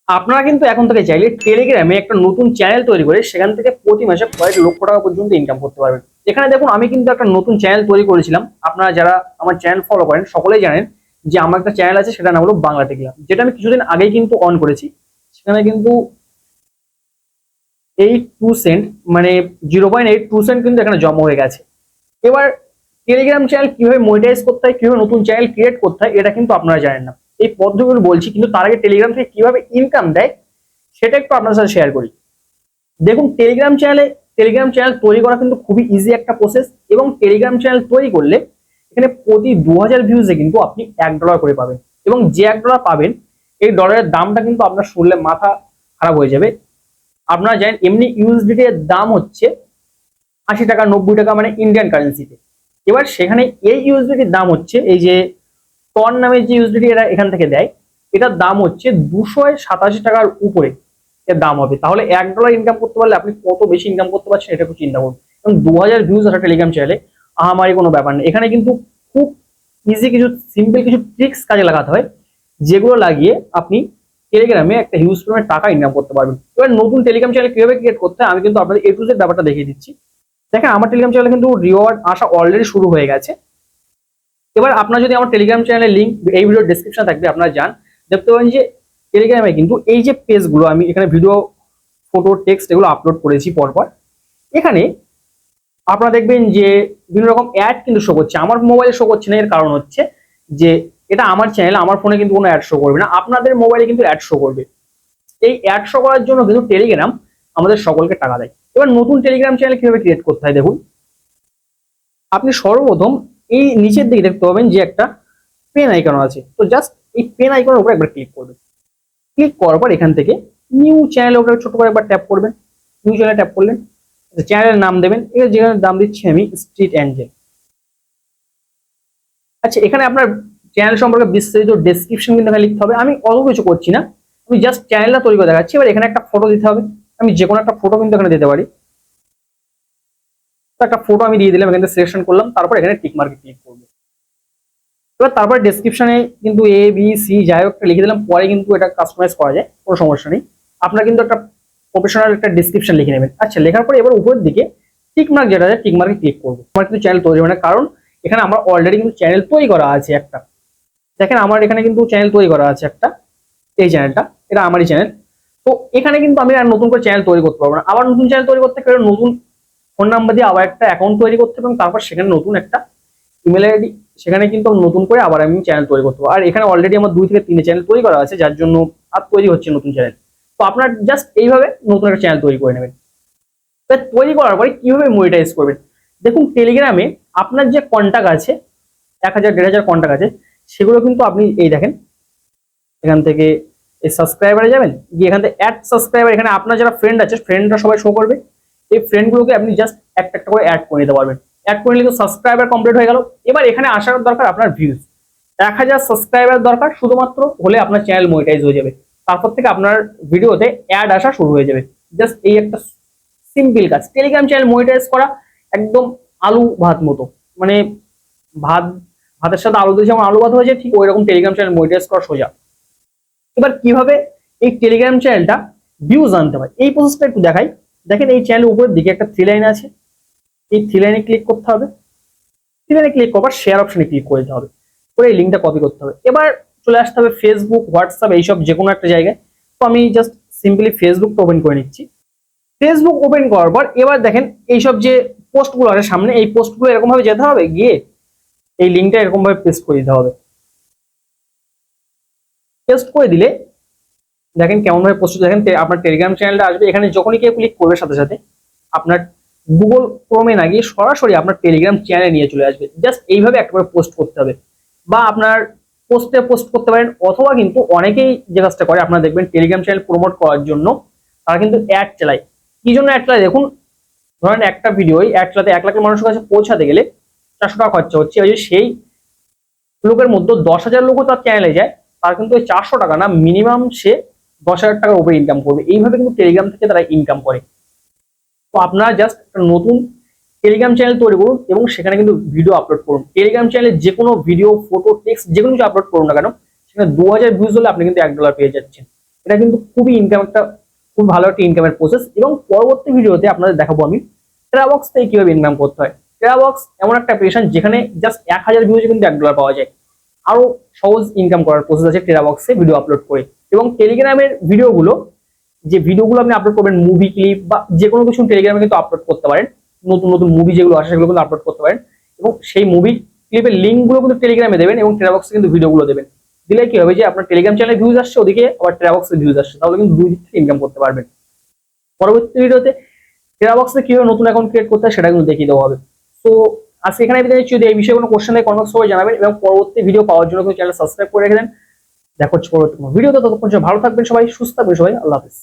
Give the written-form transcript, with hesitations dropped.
আপনারা কিন্তু এখন থেকে চাইলে টেলিগ্রামে একটা নতুন চ্যানেল তৈরি করে সেখান থেকে প্রতি মাসে কয়েক লক্ষ টাকা পর্যন্ত ইনকাম করতে পারবেন। এখানে দেখুন আমি কিন্তু একটা নতুন চ্যানেল তৈরি করেছিলাম। আপনারা যারা আমার চ্যানেল ফলো করেন সকলেই জানেন যে আমার একটা চ্যানেল আছে, সেটার নাম হলো বাংলা টেলিগ্রাম, যেটা আমি কিছুদিন আগেই কিন্তু অন করেছি। সেখানে কিন্তু 82 সেন্ট মানে 0.82 সেন্ট কিন্তু এখানে জমা হয়ে গেছে। এবার টেলিগ্রাম চ্যানেল কিভাবে মনিটাইজ করতে হয়, কিভাবে নতুন চ্যানেল ক্রিয়েট করতে হয়, এটা কিন্তু আপনারা জানেন না। এই পদ্ধতিগুলো বলছি, কিন্তু তার আগে টেলিগ্রাম থেকে কিভাবে ইনকাম দেয় সেটা একটু আপনার সাথে শেয়ার করি। দেখুন, টেলিগ্রাম চ্যানেল তৈরি করা কিন্তু খুবই ইজি একটা প্রসেস, এবং টেলিগ্রাম চ্যানেল তৈরি করলে এখানে প্রতি 2000 ভিউজে কিন্তু আপনি $1 করে পাবেন। এবং যে $1 পাবেন, এই ডলারের দামটা কিন্তু আপনার শুনলে মাথা খারাপ হয়ে যাবে। আপনারা জানেন এমনি ইউএসডিটি এর দাম হচ্ছে 80 টাকা 90 টাকা, মানে ইন্ডিয়ান কারেন্সিতে। এবার সেখানে এই ইউএসডিটির দাম হচ্ছে, এই যে টন নামের যে ইউএসডিটি এরা এখান থেকে দেয়, এটার দাম হচ্ছে 287 টাকার উপরে এর দাম হবে। তাহলে $1 ইনকাম করতে পারলে আপনি কত বেশি ইনকাম করতে পারছেন এটা একটু চিন্তা করুন। এবং 2000 ভিউজ আসা টেলিগ্রাম চ্যানেলে আহামারি কোনো ব্যাপার নেই। এখানে কিন্তু খুব ইজি কিছু সিম্পল কিছু ট্রিক্স কাজে লাগাতে হয়, যেগুলো লাগিয়ে আপনি টেলিগ্রামে একটা হিউজ পরিমাণে টাকা ইনকাম করতে পারবেন। এবার নতুন টেলিগ্রাম চ্যানেল কিভাবে ক্রিয়েট করতে হয় আমি কিন্তু আপনাদের A to Z ব্যাপারটা দেখিয়ে দিচ্ছি। দেখেন, আমার টেলিগ্রাম চ্যানেলে কিন্তু রিওয়ার্ড আসা অলরেডি শুরু হয়ে গেছে। এবার আপনারা যদি আমার টেলিগ্রাম চ্যানেলের লিঙ্ক এই ভিডিওর ডেসক্রিপশন থাকবে, আপনারা যান, দেখতে পাবেন যে টেলিগ্রামে কিন্তু এই যে পেজগুলো আমি এখানে ভিডিও, ফটো, টেক্সট এগুলো আপলোড করেছি পরপর। এখানে আপনারা দেখবেন যে বিভিন্ন রকম অ্যাড কিন্তু শো করছে। আমার মোবাইলে শো করছে না, এর কারণ হচ্ছে যে এটা আমার চ্যানেল, আমার ফোনে কিন্তু কোনো অ্যাড শো করবে না, আপনাদের মোবাইলে কিন্তু অ্যাড শো করবে। এই অ্যাড শো করার জন্য কিন্তু টেলিগ্রাম আমাদের সকলকে টাকা দেয়। এবার নতুন টেলিগ্রাম চ্যানেল কিভাবে ক্রিয়েট করতে হয় দেখুন। আপনি সর্বপ্রথম এই নিচের দিকে দেখতে পাবেন যে একটা পেন আইকন আছে, তো জাস্ট এই পেন আইকনের উপর একবার ক্লিক করবেন। ক্লিক করার পর এখান থেকে নিউ চ্যানেল উপরে ছোট করে একবার ট্যাপ করবেন। নিউ চ্যানেল ট্যাপ করলেন, চ্যানেলের নাম দেবেন। এখানে যেখানে নাম দিচ্ছি আমি স্ট্রিট অ্যাঞ্জেল। আচ্ছা, এখানে আপনার চ্যানেল সম্পর্কে বিস্তারিত ডেসক্রিপশন কিন্তু এখানে লিখতে হবে। আমি অত কিছু করছি না, আমি জাস্ট চ্যানেলটা তৈরি করে দেখাচ্ছি। এবার এখানে একটা ফটো দিতে হবে, আমি যে কোনো একটা ফটো কিন্তু এখানে দিতে পারি। তো একটা ফটো আমি দিয়ে দিলাম, এখানে সিলেকশন করলাম, তারপর এখানে টিক মার্কে ক্লিক করবো। এবার তারপর ডেসক্রিপশনে কিন্তু ABC যাই হোক লিখে দিলাম, পরে কিন্তু এটা কাস্টমাইজ করা যায়, কোনো সমস্যা নেই। আপনারা কিন্তু একটা প্রফেশনাল একটা ডেসক্রিপশন লিখে নেবেন। আচ্ছা, লেখার পরে এবার উপরের দিকে টিক মার্ক যেটা আছে, টিক মার্কে ক্লিক করবো। আমার কিন্তু চ্যানেল তৈরি হবে না, কারণ এখানে আমার অলরেডি কিন্তু চ্যানেল তৈরি করা আছে একটা। দেখেন, আমার এখানে কিন্তু চ্যানেল তৈরি করা আছে একটা, এই চ্যানেলটা, এটা আমারই চ্যানেল। তো এখানে কিন্তু আমি আর নতুন করে চ্যানেল তৈরি করতে পারবো না। আবার নতুন চ্যানেল তৈরি করতে গেলে নতুন ফোন নাম্বার দিয়ে আবার একটা অ্যাকাউন্ট তৈরি করতে হবে, এবং তারপর সেখানে নতুন একটা ইমেল আইডি, সেখানে কিন্তু নতুন করে আবার আমি চ্যানেল তৈরি করতে পারবো। আর এখানে অলরেডি আমার 2 থেকে 3 চ্যানেল তৈরি করা আছে, যার জন্য আর তৈরি হচ্ছে নতুন চ্যানেল। তো আপনার জাস্ট এইভাবে নতুন একটা চ্যানেল তৈরি করে নেবেন। তৈরি করার পরে কিভাবে মনিটাইজ করবেন দেখুন। টেলিগ্রামে আপনার যে কন্টাক্ট আছে, 1000 1500 কন্টাক্ট আছে, সেগুলো কিন্তু আপনি এই দেখেন, এখান থেকে এই সাবস্ক্রাইবারে যাবেন, গিয়ে এখান থেকে অ্যাড সাবস্ক্রাইবার, এখানে আপনার যারা ফ্রেন্ড আছে ফ্রেন্ডরা সবাই শো করবে। এই ফ্রেন্ডগুলোকে আপনি জাস্ট একটা একটা করে অ্যাড করে নিতে পারবেন। অ্যাড করে নিলে তো সাবস্ক্রাইবার কমপ্লিট হয়ে গেল। এবার এখানে আসার দরকার আপনার ভিউজ। 1000 সাবস্ক্রাইবার দরকার শুধুমাত্র, হলে আপনার চ্যানেল মনিটাইজ হয়ে যাবে। তারপর থেকে আপনার ভিডিওতে অ্যাড আসা শুরু হয়ে যাবে। জাস্ট এই একটা সিম্পল কাজ। টেলিগ্রাম চ্যানেল মনিটাইজ করা একদম আলু ভাত মতো, মানে ভাত, ভাতের সাথে আলু দিয়ে যেমন আলু ভাত হয়ে যায়, ঠিক ওই রকম টেলিগ্রাম চ্যানেল মনিটাইজ করা সোজা। এবার কিভাবে এই টেলিগ্রাম চ্যানেলটা ভিউজ আনতে হয় এই প্রসেসটা একটু দেখাই। দেখেন, এই চ্যানেলের উপরের দিকে একটা 3 লাইন আছে, এই 3 লাইনে ক্লিক করতে হবে। 3 লাইনে ক্লিক করবার শেয়ার অপশনে ক্লিক করে দিতে হবে, করে এই লিঙ্কটা কপি করতে হবে। এবার চলে আসতে হবে ফেসবুক, হোয়াটসঅ্যাপ, এইসব যে কোনো একটা জায়গায়। তো আমি জাস্ট সিম্পলি ফেসবুকটা ওপেন করে নিচ্ছি। ফেসবুক ওপেন করার পর এবার দেখেন এইসব যে পোস্টগুলো আছে সামনে, এই পোস্টগুলো এরকম ভাবে যেতে হবে, গিয়ে এই লিঙ্কটা এরকম ভাবে পেস্ট করে দিতে হবে। পেস্ট করে দিলে দেখেন কেমন ভাবে পোস্ট, দেখেন আপনার টেলিগ্রাম চ্যানেলটা আসবে। এখানে যখনই কেউ ক্লিক করবে সাথে সাথে আপনার গুগল ক্রোমে না গিয়ে সরাসরি আপনার টেলিগ্রাম চ্যানেলে নিয়ে চলে আসবে। জাস্ট এইভাবে একবার পোস্ট করতে হবে, বা আপনার পোস্ট করতে পারেন। অথবা কিন্তু অনেকেই যে কাজটা করে, আপনারা দেখবেন টেলিগ্রাম চ্যানেল প্রমোট করার জন্য তারা কিন্তু অ্যাড চালায়। কি জন্য অ্যাড চালায় দেখুন, ধরেন একটা ভিডিওই অ্যাড চালাতে 1 লাখ মানুষের কাছে পৌঁছাতে গেলে 400 টাকা খরচা হচ্ছে। সেই লোকের মধ্যে 10,000 লোকও তার চ্যানেলে যায়, তার কিন্তু ওই 400 টাকা না, মিনিমাম সে 10,000 টাকার উপরে ইনকাম করবে। এইভাবে কিন্তু টেলিগ্রাম থেকে তারা ইনকাম করে। তো আপনারা জাস্ট একটা নতুন টেলিগ্রাম চ্যানেল তৈরি করুন, এবং সেখানে কিন্তু ভিডিও আপলোড করুন। টেলিগ্রাম চ্যানেলে যে কোনো ভিডিও, ফটো, টেক্সট যে কোনো কিছু আপলোড করুন না কেন, সেখানে 2000 ভিউজ হলে আপনি কিন্তু $1 পেয়ে যাচ্ছেন। এটা কিন্তু খুব ভালো একটা ইনকামের প্রসেস। এবং পরবর্তী ভিডিওতে আপনাদের দেখাবো আমি টেরাবক্স থেকে কিভাবে ইনকাম করতে হয়। টেরাবক্স এমন একটা অ্যাপ্লিকেশন যেখানে জাস্ট 1000 ভিউজে কিন্তু $1 পাওয়া যায়। আরো সহজ ইনকাম করার প্রসেস আছে টেরাবক্সে ভিডিও আপলোড করে। এবং টেলিগ্রামের ভিডিওগুলো আপনি আপলোড করবেন, মুভি ক্লিপ বা যে কোনো কিছু টেলিগ্রামে কিন্তু আপলোড করতে পারেন। নতুন নতুন মুভি যেগুলো আসে সেগুলো কিন্তু আপলোড করতে পারেন, এবং সেই মুভি ক্লিপের লিঙ্কগুলো কিন্তু টেলিগ্রামে দেবেন এবং টেরাবক্সে কিন্তু ভিডিওগুলো দেবেন। দিলে কি হবে যে আপনার টেলিগ্রাম চ্যানেলে ভিউজ আসছে, ওদিকে আবার টেরাবক্সে ভিউজ আসছে, তাহলে কিন্তু দুই দিক থেকে ইনকাম করতে পারবেন। পরবর্তী ভিডিওতে টেরাবক্সে কিভাবে নতুন অ্যাকাউন্ট ক্রিয়েট করতে হয় সেটা কিন্তু দেখিয়ে দেওয়া হবে। তো আজকে এখানে বিদায় নিচ্ছি। যদি এই বিষয়ে কোনো কোশ্চেন থাকে কমেন্ট বক্সে সবাই জানাবেন, এবং পরবর্তী ভিডিও পাওয়ার জন্য চ্যানেল সাবস্ক্রাইব করে রেখে দেন। দেখা হচ্ছে পরবর্তী কোনো ভিডিওতে। ততক্ষণ ভালো থাকবেন সবাই, সুস্থ থাকবেন সবাই, আল্লাহ হাফেজ।